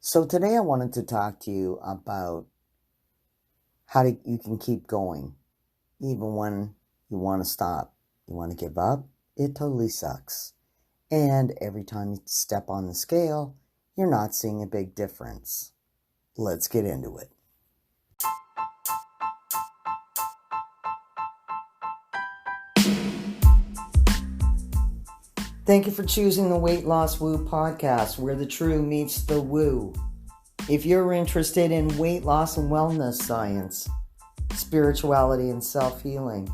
So today I wanted to talk to you about you can keep going even when you want to stop. You want to give up? It totally sucks. And every time you step on the scale, you're not seeing a big difference. Let's get into it. Thank you for choosing the Weight Loss Woo podcast, where the true meets the woo. If you're interested in weight loss and wellness science, spirituality and self-healing,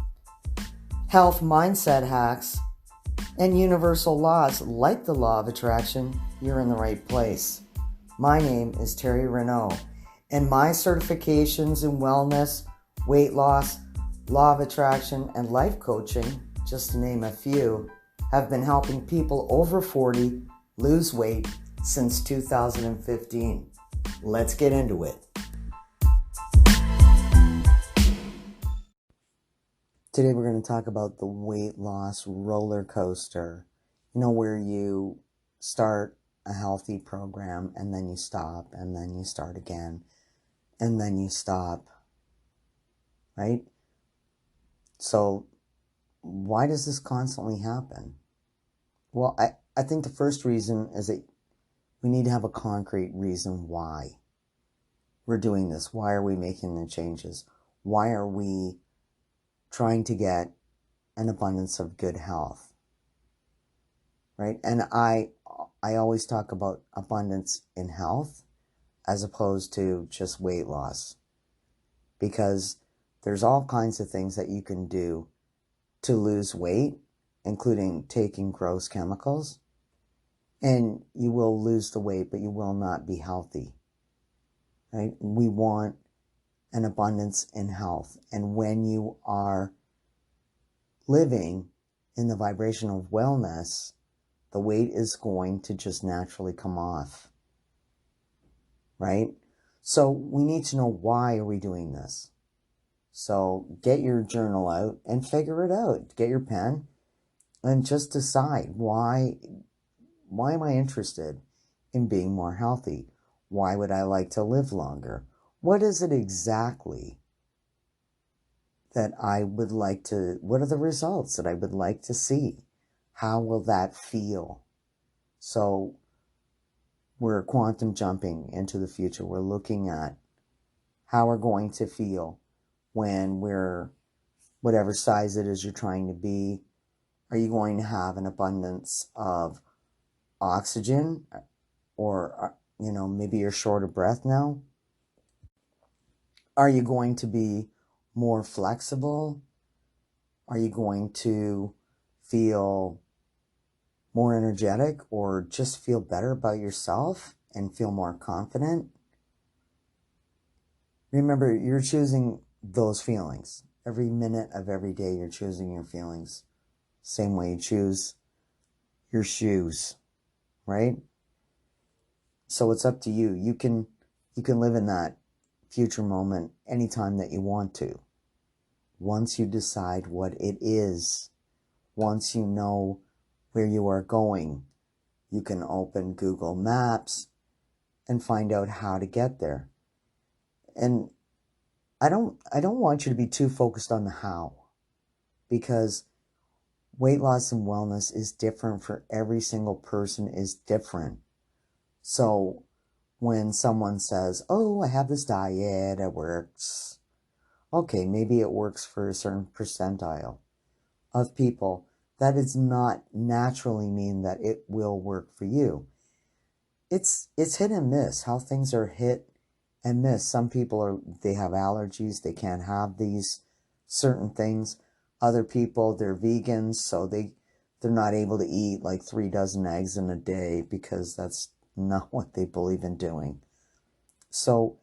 health mindset hacks, and universal laws like the law of attraction, you're in the right place. My name is Terry Renault, and my certifications in wellness, weight loss, law of attraction, and life coaching, just to name a few, have been helping people over 40 lose weight since 2015. Let's get into it. Today we're going to talk about the weight loss roller coaster. Where you start a healthy program and then you stop and then you start again and then you stop, right? So why does this constantly happen? Well, I think the first reason is that we need to have a concrete reason why we're doing this. Why are we making the changes? Why are we trying to get an abundance of good health, right? And I always talk about abundance in health as opposed to just weight loss, because there's all kinds of things that you can do to lose weight, including taking gross chemicals, and you will lose the weight, but you will not be healthy, right? We want an abundance in health. And when you are living in the vibration of wellness, the weight is going to just naturally come off, right? So we need to know, why are we doing this? So get your journal out and figure it out. Get your pen and just decide, why am I interested in being more healthy? Why would I like to live longer? What is it exactly that I would like to, what are the results that I would like to see? How will that feel? So we're quantum jumping into the future. We're looking at how we're going to feel when we're whatever size it is you're trying to be. Are you going to have an abundance of oxygen, or maybe you're short of breath now? Are you going to be more flexible? Are you going to feel more energetic, or just feel better about yourself and feel more confident? Remember, you're choosing those feelings. Every minute of every day, you're choosing your feelings. Same way you choose your shoes, right? So it's up to you. You can live in that future moment anytime that you want to. Once you decide what it is, once you know where you are going, you can open Google Maps and find out how to get there. And I don't want you to be too focused on the how, because weight loss and wellness is different for every single person, is different. So when someone says, oh, I have this diet, it works. Okay, maybe it works for a certain percentile of people. That does not naturally mean that it will work for you. It's hit and miss, how things are hit and miss. Some people they have allergies, they can't have these certain things. Other people, they're vegans, so they're not able to eat like 3 dozen eggs in a day because that's not what they believe in doing. So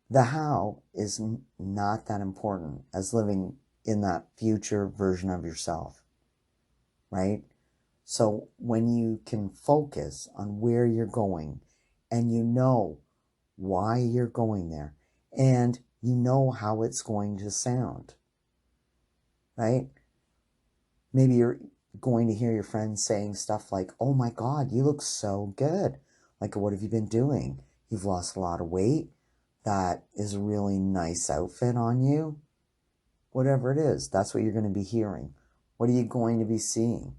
the how is not that important as living in that future version of yourself, right? So when you can focus on where you're going, and you know why you're going there, and you know how it's going to sound, right? Maybe you're going to hear your friends saying stuff like, oh my God, you look so good. Like, what have you been doing? you've lost a lot of weight, that is a really nice outfit on you. Whatever it is, that's what you're going to be hearing. What are you going to be seeing?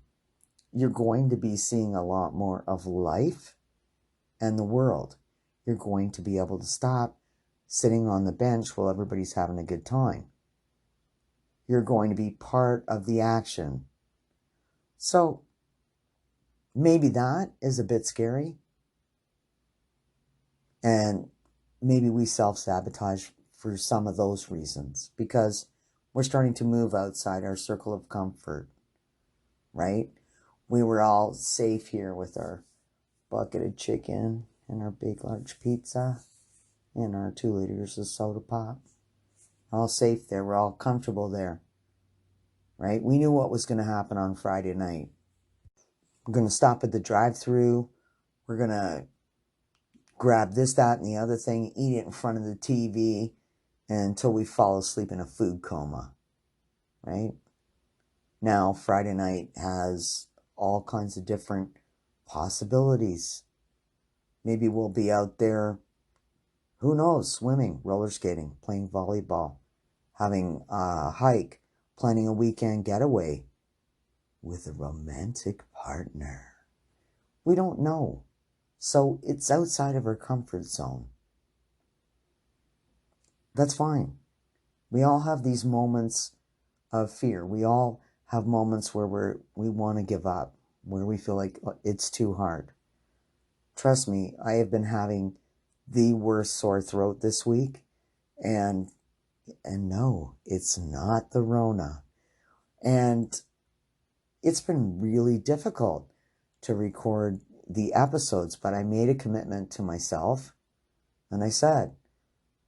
You're going to be seeing a lot more of life and the world. You're going to be able to stop sitting on the bench while everybody's having a good time. You're going to be part of the action. So maybe that is a bit scary. And maybe we self-sabotage for some of those reasons because we're starting to move outside our circle of comfort, right? We were all safe here with our bucketed chicken and our big large pizza and our 2 liters of soda pop. All safe there. We're all comfortable there, right? We knew what was going to happen on Friday night. We're going to stop at the drive-thru. We're going to grab this, that, and the other thing, eat it in front of the TV until we fall asleep in a food coma, right? Now, Friday night has all kinds of different possibilities. Maybe we'll be out there, who knows, swimming, roller skating, playing volleyball, having a hike, planning a weekend getaway with a romantic partner. We don't know. So it's outside of our comfort zone. That's fine. We all have these moments of fear. We all have moments where we want to give up, where we feel like it's too hard. Trust me, I have been having the worst sore throat this week, and no, it's not the Rona. And it's been really difficult to record the episodes, but I made a commitment to myself, and I said,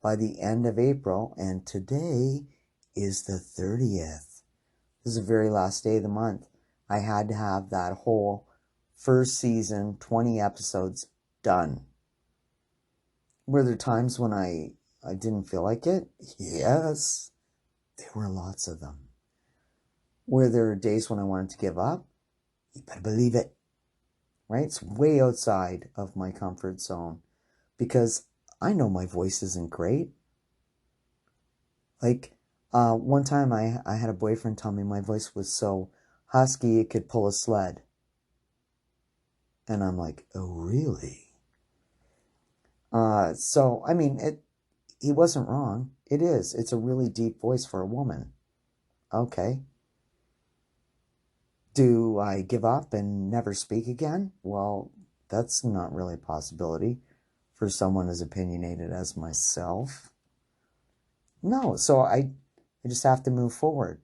by the end of April, and today is the 30th. This is the very last day of the month. I had to have that whole first season, 20 episodes done. Were there times when I didn't feel like it? Yes, there were lots of them. Were there days when I wanted to give up? You better believe it. Right? It's way outside of my comfort zone because I know my voice isn't great. Like, one time I had a boyfriend tell me my voice was so husky it could pull a sled. And I'm like, oh, really? So, I mean, he wasn't wrong. It is. It's a really deep voice for a woman. Okay. Do I give up and never speak again? Well, that's not really a possibility for someone as opinionated as myself. No, so I just have to move forward.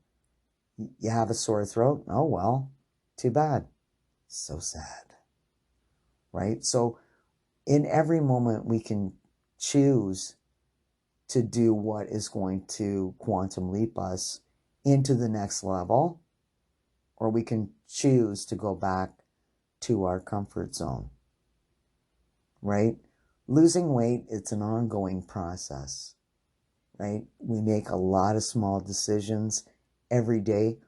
You have a sore throat? Oh, well, too bad. So sad. Right? So in every moment, we can choose to do what is going to quantum leap us into the next level, or we can choose to go back to our comfort zone, right? Losing weight, it's an ongoing process, right? We make a lot of small decisions every day,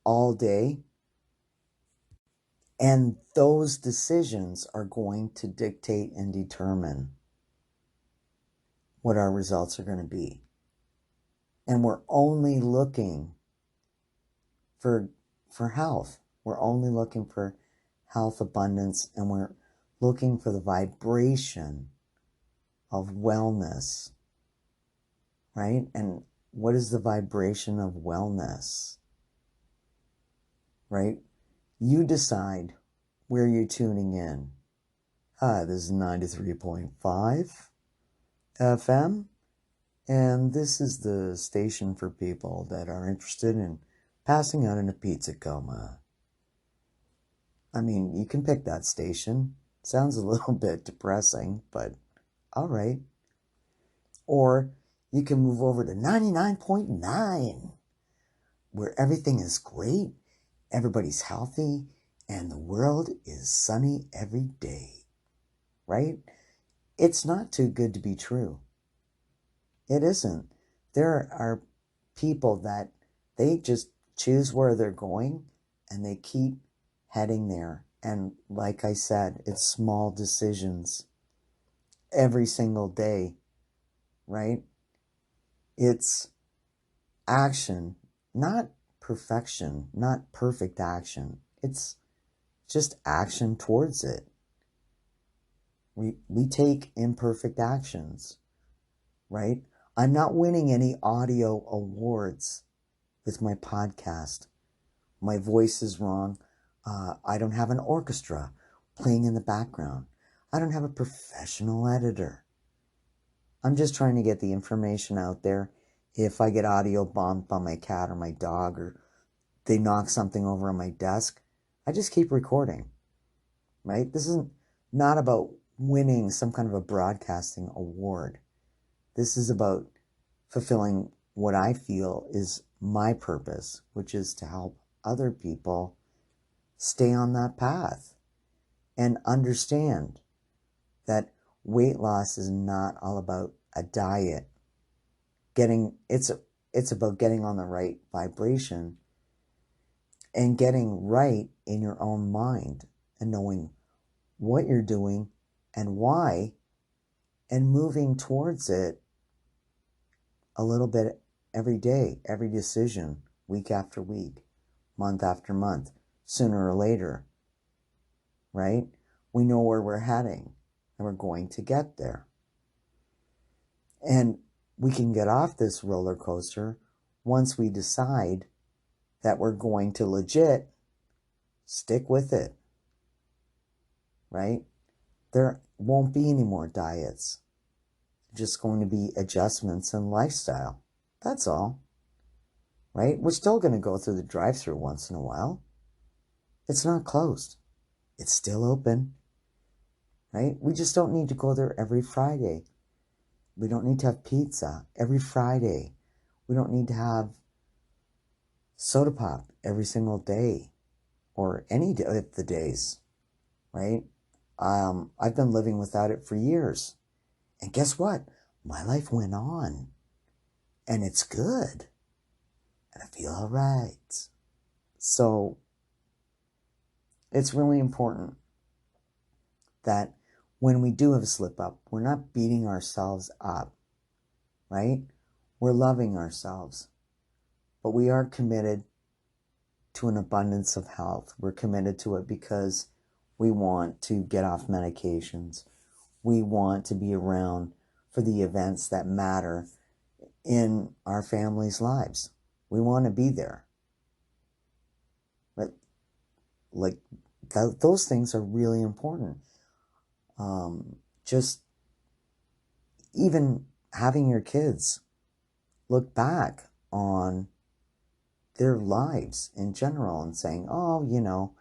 all day, and those decisions are going to dictate and determine what our results are going to be. And we're only looking for health. We're only looking for health, abundance, and we're looking for the vibration of wellness, right? And what is the vibration of wellness, right? You decide where you're tuning in. Hi, this is 93.5 FM, and this is the station for people that are interested in passing out in a pizza coma. I mean, you can pick that station. Sounds a little bit depressing, but all right. Or you can move over to 99.9, where everything is great, everybody's healthy, and the world is sunny every day, right? It's not too good to be true. It isn't. There are people that they just choose where they're going and they keep heading there. And like I said, it's small decisions every single day, right? It's action, not perfection, not perfect action. It's just action towards it. We take imperfect actions, right? I'm not winning any audio awards with my podcast. My voice is wrong. I don't have an orchestra playing in the background. I don't have a professional editor. I'm just trying to get the information out there. If I get audio bombed by my cat or my dog, or they knock something over on my desk, I just keep recording, right? This isn't not about winning some kind of a broadcasting award. This is about fulfilling what I feel is my purpose, which is to help other people stay on that path and understand that weight loss is not all about a diet. It's about getting on the right vibration and getting right in your own mind and knowing what you're doing and why, and moving towards it a little bit every day, every decision, week after week, month after month, sooner or later, right? We know where we're heading and we're going to get there. And we can get off this roller coaster once we decide that we're going to legit stick with it, right? There won't be any more diets. Just going to be adjustments in lifestyle. That's all, right? We're still going to go through the drive-thru once in a while. It's not closed. It's still open, right? We just don't need to go there every Friday. We don't need to have pizza every Friday. We don't need to have soda pop every single day or any of the days, right? I've been living without it for years. And guess what? My life went on. And it's good. And I feel all right. So it's really important that when we do have a slip up, we're not beating ourselves up, right? We're loving ourselves. But we are committed to an abundance of health. We're committed to it because we want to get off medications. We want to be around for the events that matter in our families' lives. We want to be there. But like those things are really important. Just even having your kids look back on their lives in general and saying, oh,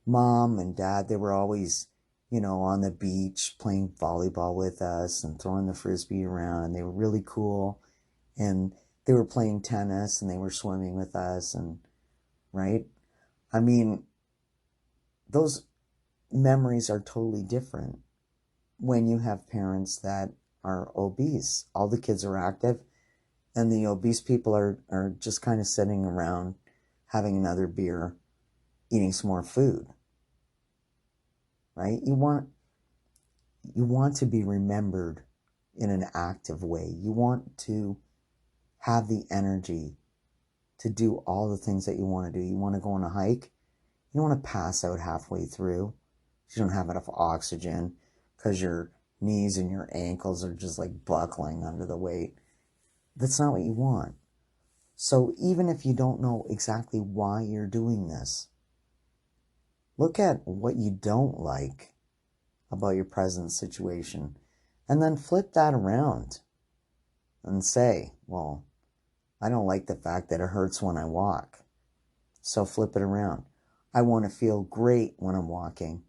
mom and dad, they were always, on the beach playing volleyball with us and throwing the frisbee around, and they were really cool. And they were playing tennis and they were swimming with us, and right? I mean, those memories are totally different when you have parents that are obese. All the kids are active and the obese people are just kind of sitting around having another beer, eating some more food, right? You want to be remembered in an active way. You want to have the energy to do all the things that you want to do. You want to go on a hike. You don't want to pass out halfway through. You don't have enough oxygen because your knees and your ankles are just like buckling under the weight. That's not what you want. So even if you don't know exactly why you're doing this, look at what you don't like about your present situation and then flip that around and say, well, I don't like the fact that it hurts when I walk. So flip it around. I want to feel great when I'm walking.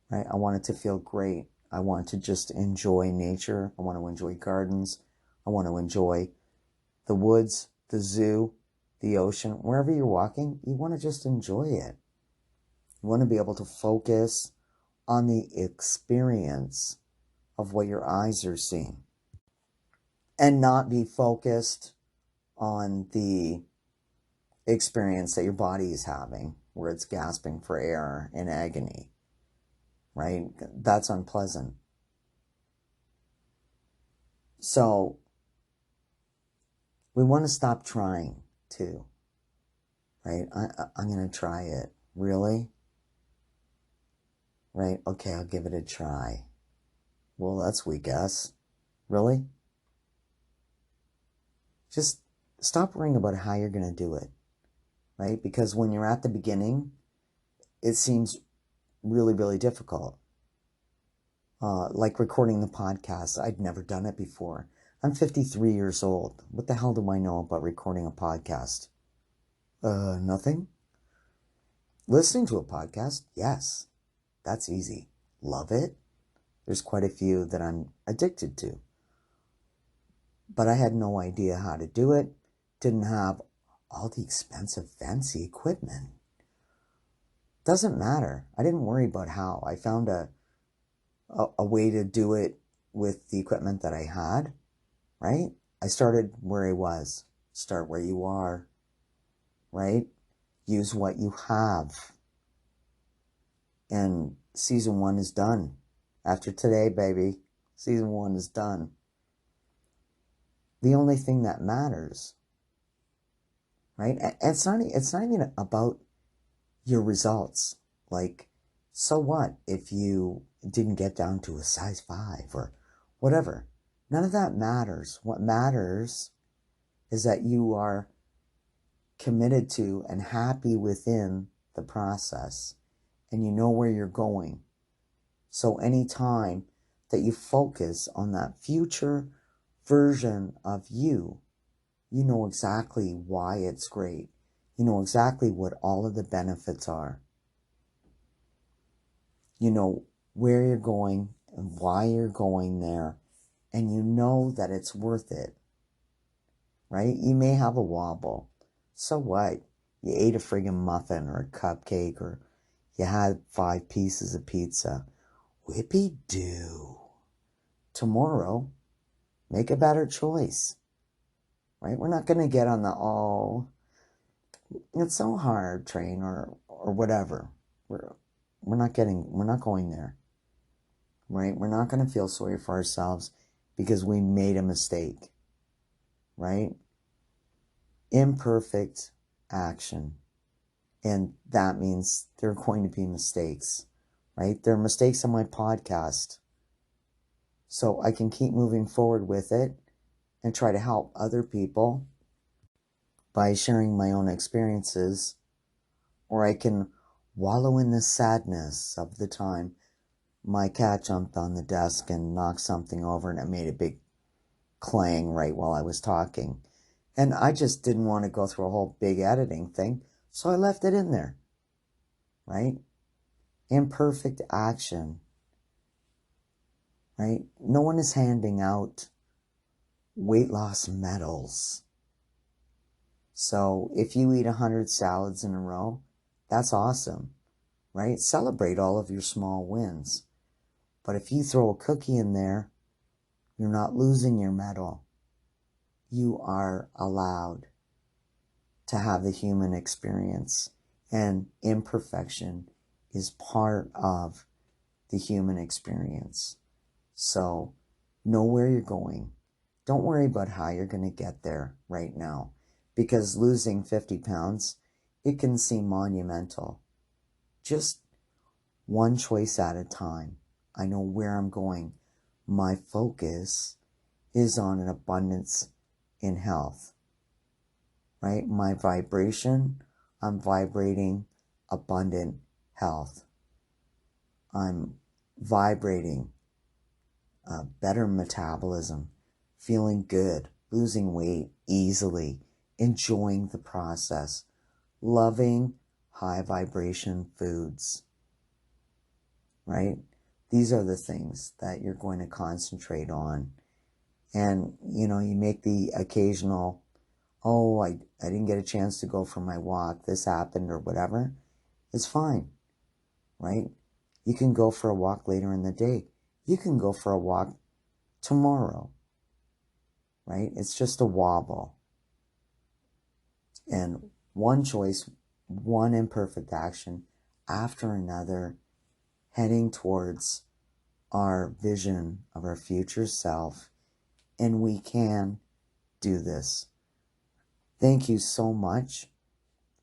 Right? I want it to feel great. I want to just enjoy nature. I want to enjoy gardens. I want to enjoy the woods, the zoo, the ocean. Wherever you're walking, you want to just enjoy it. You want to be able to focus on the experience of what your eyes are seeing and not be focused on the experience that your body is having, where it's gasping for air in agony. right? That's unpleasant. So we want to stop trying too, right? I'm going to try it. Really? Right? Okay, I'll give it a try. Well, that's weak ass. Really? Just stop worrying about how you're going to do it, right? Because when you're at the beginning, it seems really, really difficult. Like recording the podcast. I'd never done it before. I'm 53 years old. What the hell do I know about recording a podcast? Nothing. Listening to a podcast? Yes. That's easy. Love it? There's quite a few that I'm addicted to. But I had no idea how to do it. Didn't have all the expensive, fancy equipment. Doesn't matter. I didn't worry about how. I found a way to do it with the equipment that I had, right? I started where I was. Start where you are, right? Use what you have. And season 1 is done. After today, baby, season 1 is done. The only thing that matters, right? It's not even about your results. Like, so what if you didn't get down to a size 5 or whatever? None of that matters. What matters is that you are committed to and happy within the process and you know where you're going. So anytime that you focus on that future version of you, you know exactly why it's great. You know exactly what all of the benefits are. You know where you're going and why you're going there, and you know that it's worth it, right? You may have a wobble. So what? You ate a friggin' muffin or a cupcake, or you had 5 pieces of pizza. Whippy-doo. Tomorrow, make a better choice, right? We're not going to get on the, oh, it's so hard train or whatever. We're not going there, right? We're not going to feel sorry for ourselves because we made a mistake, right? Imperfect action. And that means there are going to be mistakes, right? There are mistakes on my podcast. So I can keep moving forward with it and try to help other people by sharing my own experiences, or I can wallow in the sadness of the time my cat jumped on the desk and knocked something over and it made a big clang right while I was talking. And I just didn't want to go through a whole big editing thing, so I left it in there, right? Imperfect action, right? No one is handing out weight loss medals. So if you eat 100 salads in a row, that's awesome, right? Celebrate all of your small wins. But if you throw a cookie in there, you're not losing your medal. You are allowed to have the human experience, and imperfection is part of the human experience. So know where you're going. Don't worry about how you're going to get there right now, because losing 50 pounds, it can seem monumental. Just one choice at a time. I know where I'm going. My focus is on an abundance in health, right? My vibration, I'm vibrating abundant health. I'm vibrating better metabolism, feeling good, losing weight easily, enjoying the process, loving high vibration foods, right? These are the things that you're going to concentrate on. And, you know, you make the occasional, oh, I didn't get a chance to go for my walk, this happened or whatever. It's fine, right? You can go for a walk later in the day. You can go for a walk tomorrow, right? It's just a wobble. And one choice, one imperfect action after another, heading towards our vision of our future self, and we can do this. Thank you so much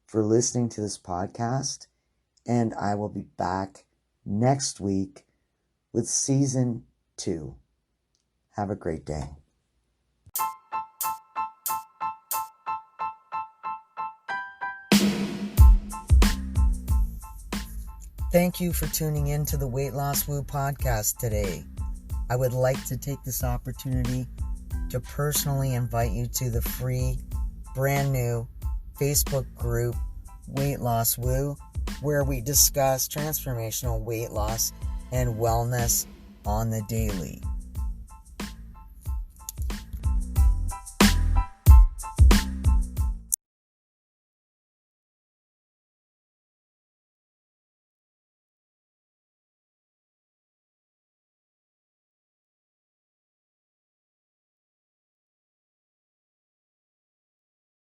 for listening to this podcast, and I will be back next week with season 2. Have a great day. Thank you for tuning in to the Weight Loss Woo podcast today. I would like to take this opportunity to personally invite you to the free, brand new Facebook group, Weight Loss Woo, where we discuss transformational weight loss and wellness on the daily.